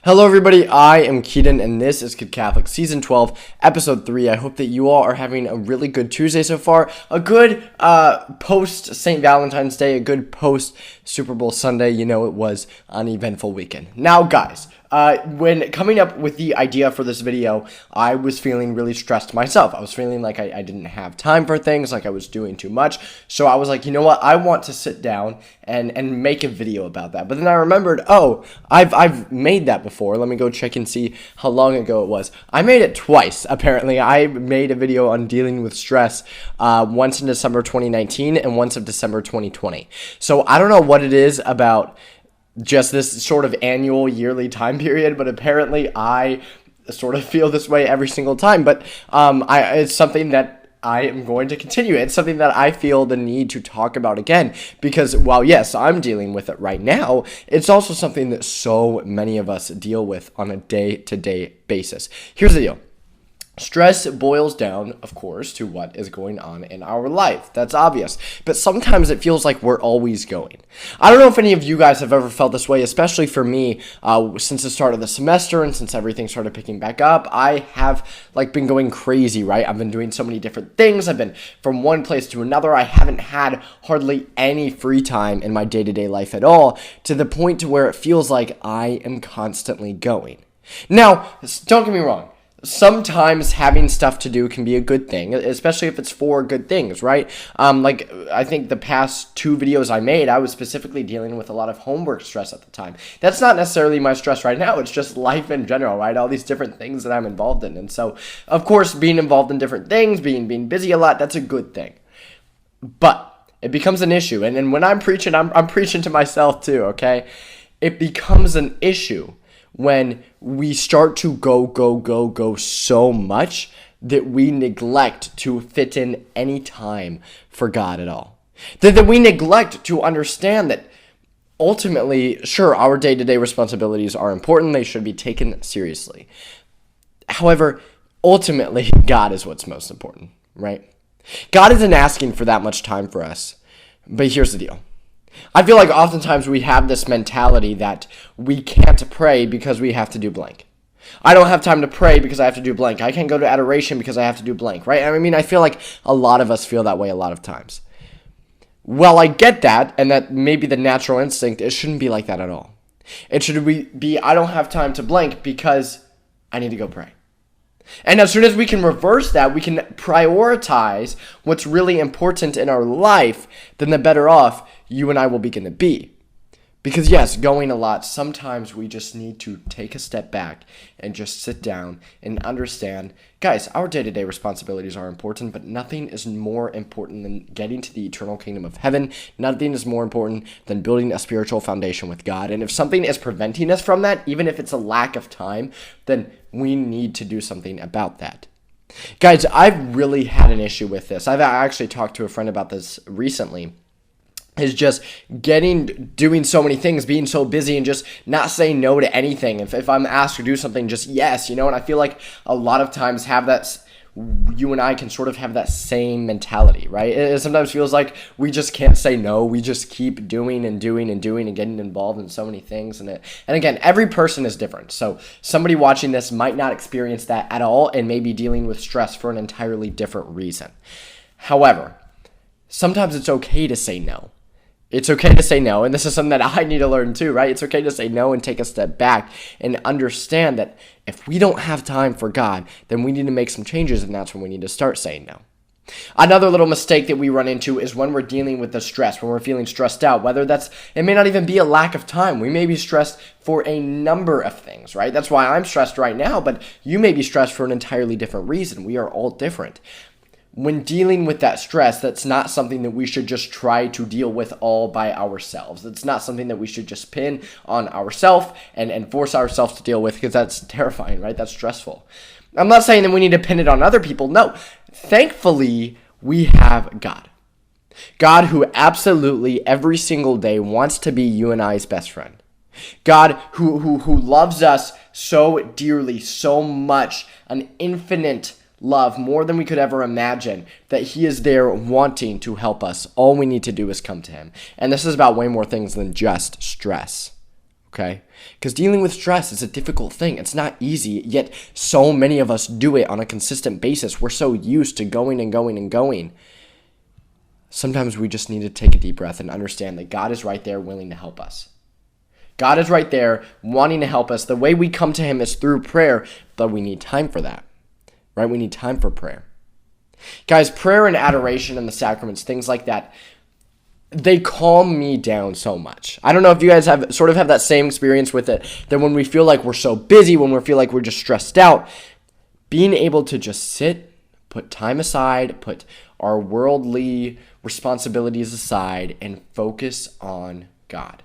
Hello everybody, I am Keaton and this is Kid Catholic Season 12, Episode 3. I hope that you all are having a really good Tuesday so far, a good post-St. Valentine's Day, a good post-Super Bowl Sunday. You know, it was an eventful weekend. Now guys, when coming up with the idea for this video, I was feeling really stressed myself. I was feeling like I didn't have time for things, like I was doing too much. So I was like, you know what, I want to sit down and make a video about that. But then I remembered, oh, I've made that before. Let me go check and see how long ago it was. I made it twice, apparently. I made a video on dealing with stress once in December 2019 and once of December 2020. So I don't know what it is about just this sort of annual yearly time period, but apparently I sort of feel this way every single time. But it's something that I am going to continue. It's something that I feel the need to talk about again, because while yes, I'm dealing with it right now, it's also something that so many of us deal with on a day-to-day basis. Here's the deal. Stress boils down, of course, to what is going on in our life. That's obvious. But sometimes it feels like we're always going. I don't know if any of you guys have ever felt this way, especially for me, since the start of the semester and since everything started picking back up. I have been going crazy, right? I've been doing so many different things. I've been from one place to another. I haven't had hardly any free time in my day-to-day life at all, to the point to where it feels like I am constantly going. Now, don't get me wrong. Sometimes having stuff to do can be a good thing, especially if it's for good things, right? I think the past 2 videos I made, I was specifically dealing with a lot of homework stress at the time. That's not necessarily my stress right now. It's just life in general, right? All these different things that I'm involved in. And so, of course, being involved in different things, being busy a lot, that's a good thing. But it becomes an issue. And when I'm preaching, I'm preaching to myself too, okay? It becomes an issue when we start to go so much that we neglect to fit in any time for God at all. That we neglect to understand that ultimately, sure, our day-to-day responsibilities are important. They should be taken seriously. However, ultimately, God is what's most important, right? God isn't asking for that much time for us. But here's the deal. I feel like oftentimes we have this mentality that we can't pray because we have to do blank. I don't have time to pray because I have to do blank. I can't go to adoration because I have to do blank, right? I mean, I feel like a lot of us feel that way a lot of times. Well, I get that, and that may be the natural instinct. It shouldn't be like that at all. It should be, I don't have time to blank because I need to go pray. And as soon as we can reverse that, we can prioritize what's really important in our life, then the better off you and I will begin to be. Because yes, going a lot, sometimes we just need to take a step back and just sit down and understand, guys, our day-to-day responsibilities are important, but nothing is more important than getting to the eternal kingdom of heaven. Nothing is more important than building a spiritual foundation with God. And if something is preventing us from that, even if it's a lack of time, then we need to do something about that. Guys, I've really had an issue with this. I've actually talked to a friend about this recently. Is just doing so many things, being so busy, and just not saying no to anything. If I'm asked to do something, just yes, and I feel like a lot of times you and I can sort of have that same mentality, right? It sometimes feels like we just can't say no. We just keep doing and getting involved in so many things. And again, every person is different. So somebody watching this might not experience that at all and may be dealing with stress for an entirely different reason. However, sometimes it's okay to say no. It's okay to say no, and this is something that I need to learn too, right? It's okay to say no and take a step back and understand that if we don't have time for God, then we need to make some changes, and that's when we need to start saying no. Another little mistake that we run into is when we're dealing with the stress, when we're feeling stressed out, it may not even be a lack of time. We may be stressed for a number of things, right? That's why I'm stressed right now, but you may be stressed for an entirely different reason. We are all different. When dealing with that stress, that's not something that we should just try to deal with all by ourselves. It's not something that we should just pin on ourselves and force ourselves to deal with, because that's terrifying, right? That's stressful. I'm not saying that we need to pin it on other people. No, thankfully, we have God. God who absolutely every single day wants to be you and I's best friend. God who loves us so dearly, so much, an infinite love, more than we could ever imagine, that he is there wanting to help us. All we need to do is come to him. And this is about way more things than just stress. okay? Because dealing with stress is a difficult thing. It's not easy, yet so many of us do it on a consistent basis. We're so used to going and going and going. Sometimes we just need to take a deep breath and understand that God is right there willing to help us. God is right there wanting to help us. The way we come to him is through prayer, but we need time for that, right? We need time for prayer. Guys, prayer and adoration and the sacraments, things like that, they calm me down so much. I don't know if you guys have that same experience with it, that when we feel like we're so busy, when we feel like we're just stressed out, being able to just sit, put time aside, put our worldly responsibilities aside, and focus on God.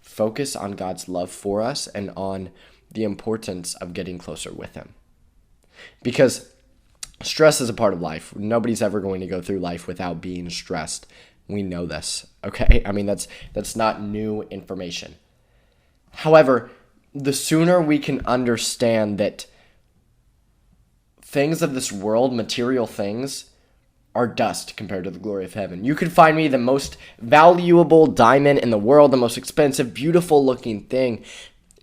Focus on God's love for us and on the importance of getting closer with him. Because stress is a part of life. Nobody's ever going to go through life without being stressed. We know this, okay? I mean, that's not new information. However, the sooner we can understand that things of this world, material things, are dust compared to the glory of heaven. You could find me the most valuable diamond in the world, the most expensive, beautiful looking thing.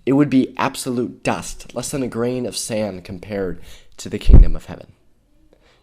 It would be absolute dust, less than a grain of sand compared to the kingdom of heaven.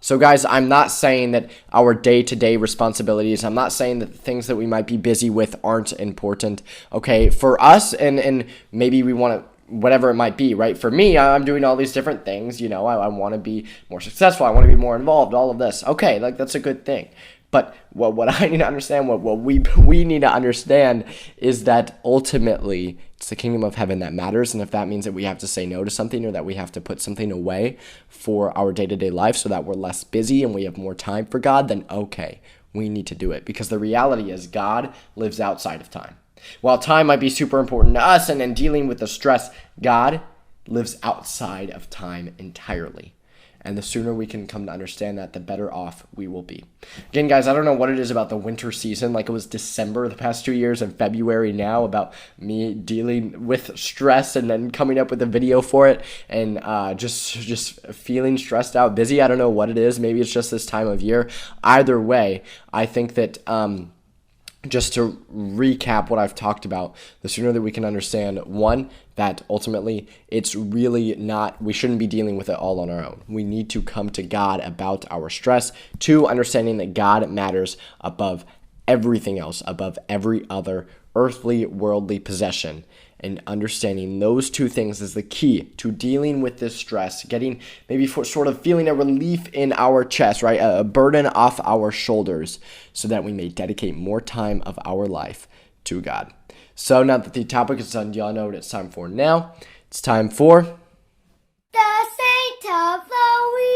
So guys, I'm not saying that our day-to-day responsibilities, I'm not saying that the things that we might be busy with aren't important, okay? For us, and maybe we want to, whatever it might be, right? For me, I'm doing all these different things, you know, I want to be more successful, I want to be more involved, all of this. Okay, like that's a good thing. But what I need to understand, what we need to understand is that ultimately it's the kingdom of heaven that matters. And if that means that we have to say no to something or that we have to put something away for our day-to-day life so that we're less busy and we have more time for God, then okay, we need to do it. Because the reality is God lives outside of time. While time might be super important to us and in dealing with the stress, God lives outside of time entirely. And the sooner we can come to understand that, the better off we will be. Again, guys, I don't know what it is about the winter season. Like it was December the past 2 years and February now about me dealing with stress and then coming up with a video for it and just feeling stressed out, busy. I don't know what it is. Maybe it's just this time of year. Either way, I think that just to recap what I've talked about, the sooner that we can understand, one, that ultimately it's really not, we shouldn't be dealing with it all on our own. We need to come to God about our stress. Two, understanding that God matters above everything else, above every other earthly, worldly possession. And understanding those two things is the key to dealing with this stress, getting maybe sort of feeling a relief in our chest, right? A burden off our shoulders so that we may dedicate more time of our life to God. So now that the topic is done, y'all know what it's time for now. It's time for the Saint of the Week.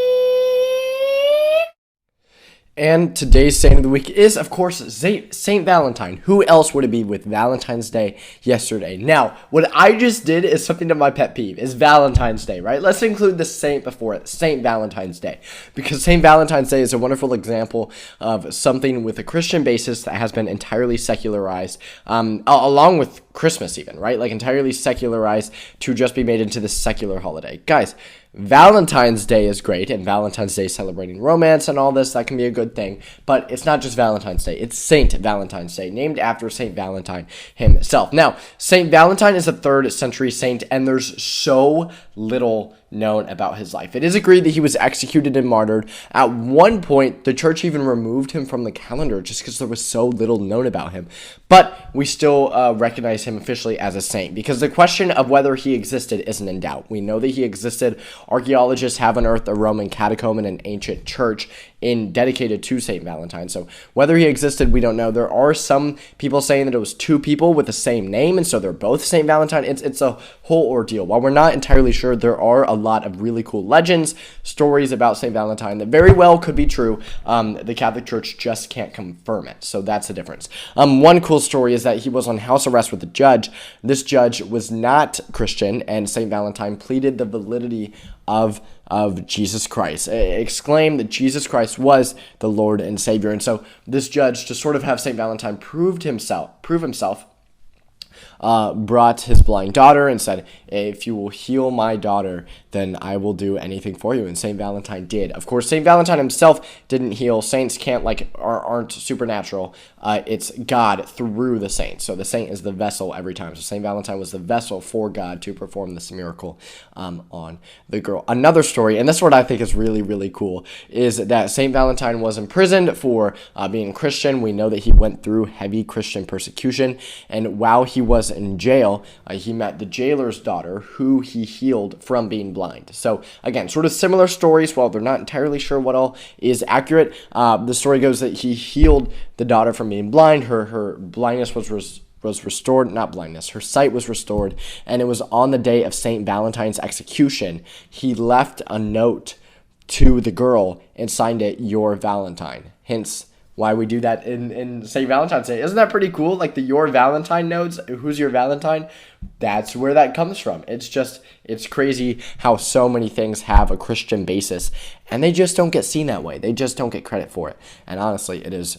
And today's saint of the week is, of course, Saint Valentine. Who else would it be with Valentine's Day yesterday? Now, what I just did is something of my pet peeve, is Valentine's Day, right? Let's include the saint before it, Saint Valentine's Day. Because Saint Valentine's Day is a wonderful example of something with a Christian basis that has been entirely secularized, along with Christmas even, right? Like entirely secularized to just be made into this secular holiday. Guys, Valentine's Day is great, and Valentine's Day celebrating romance and all this, that can be a good thing, but it's not just Valentine's Day, it's Saint Valentine's Day, named after Saint Valentine himself. Now, Saint Valentine is a 3rd century saint, and there's so little known about his life. It is agreed that he was executed and martyred. At one point, the church even removed him from the calendar just because there was so little known about him. But we still recognize him officially as a saint because the question of whether he existed isn't in doubt. We know that he existed. Archaeologists have unearthed a Roman catacomb in an ancient church dedicated to Saint Valentine. So whether he existed, we don't know. There are some people saying that it was 2 people with the same name, and so they're both Saint Valentine. It's a whole ordeal. While we're not entirely sure, there are a lot of really cool legends, stories about Saint Valentine that very well could be true. The Catholic Church just can't confirm it, so that's the difference. One cool story is that he was on house arrest with a judge. This judge was not Christian, and Saint Valentine pleaded the validity of Jesus Christ, exclaimed that Jesus Christ was the Lord and Savior. And so this judge, to sort of have Saint Valentine prove himself, brought his blind daughter and said, if you will heal my daughter, then I will do anything for you. And St. Valentine did. Of course, St. Valentine himself didn't heal. Saints can't, aren't supernatural. It's God through the saint. So the saint is the vessel every time. So St. Valentine was the vessel for God to perform this miracle on the girl. Another story, and this one I think is really, really cool, is that St. Valentine was imprisoned for being Christian. We know that he went through heavy Christian persecution. And while he was in jail, he met the jailer's daughter, who he healed from being blind. So again, sort of similar stories. While they're not entirely sure what all is accurate, the story goes that he healed the daughter from being blind. Her blindness was restored, not blindness, her sight was restored, and it was on the day of St. Valentine's execution. He left a note to the girl and signed it, "Your Valentine." Hence why we do that in St. Valentine's Day. Isn't that pretty cool? Like the Your Valentine notes, who's your Valentine? That's where that comes from. It's crazy how so many things have a Christian basis, and they just don't get seen that way. They just don't get credit for it. And honestly, it is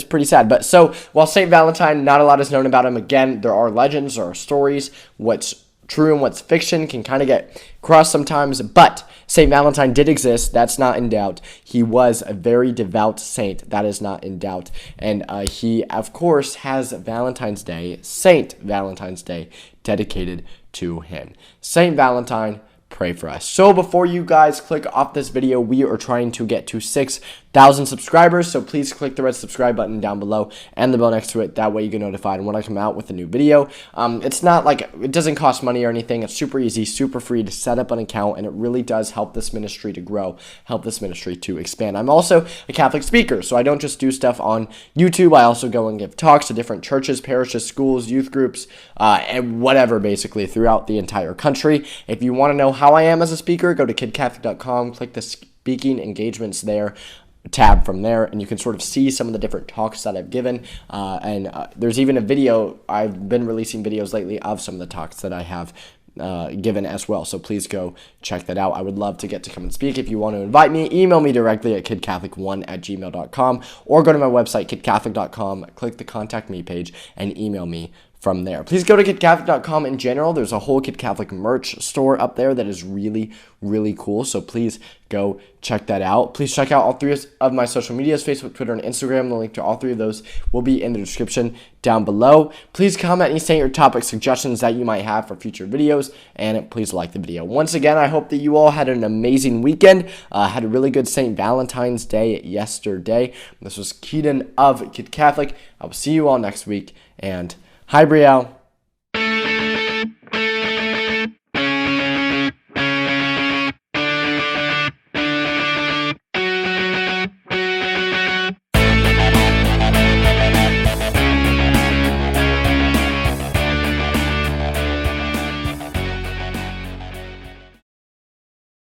pretty sad. But so, while St. Valentine, not a lot is known about him. Again, there are legends, there are stories. What's true and what's fiction can kind of get crossed sometimes, but St. Valentine did exist. That's not in doubt. He was a very devout saint. That is not in doubt. And he, of course, has Valentine's Day, St. Valentine's Day, dedicated to him. St. Valentine, pray for us. So before you guys click off this video, we are trying to get to 6,000 subscribers. So please click the red subscribe button down below and the bell next to it. That way you get notified when I come out with a new video. It's not like, it doesn't cost money or anything. It's super easy, super free to set up an account, and it really does help this ministry to grow, help this ministry to expand. I'm also a Catholic speaker, so I don't just do stuff on YouTube. I also go and give talks to different churches, parishes, schools, youth groups, and whatever, basically throughout the entire country. If you want to know how I am as a speaker, go to kidcatholic.com, click the speaking engagements there tab from there, and you can sort of see some of the different talks that I've given, and there's even a video. I've been releasing videos lately of some of the talks that I have given as well, so please go check that out. I would love to get to come and speak. If you want to invite me, email me directly at kidcatholic1@gmail.com, or go to my website, kidcatholic.com, click the contact me page, and email me from there. Please go to kidcatholic.com in general. There's a whole Kid Catholic merch store up there that is really, really cool. So please go check that out. Please check out all three of my social medias, Facebook, Twitter, and Instagram. The link to all three of those will be in the description down below. Please comment and say your topic suggestions that you might have for future videos, and please like the video. Once again, I hope that you all had an amazing weekend. Had a really good St. Valentine's Day yesterday. This was Keaton of Kid Catholic. I will see you all next week, and hi, Brielle.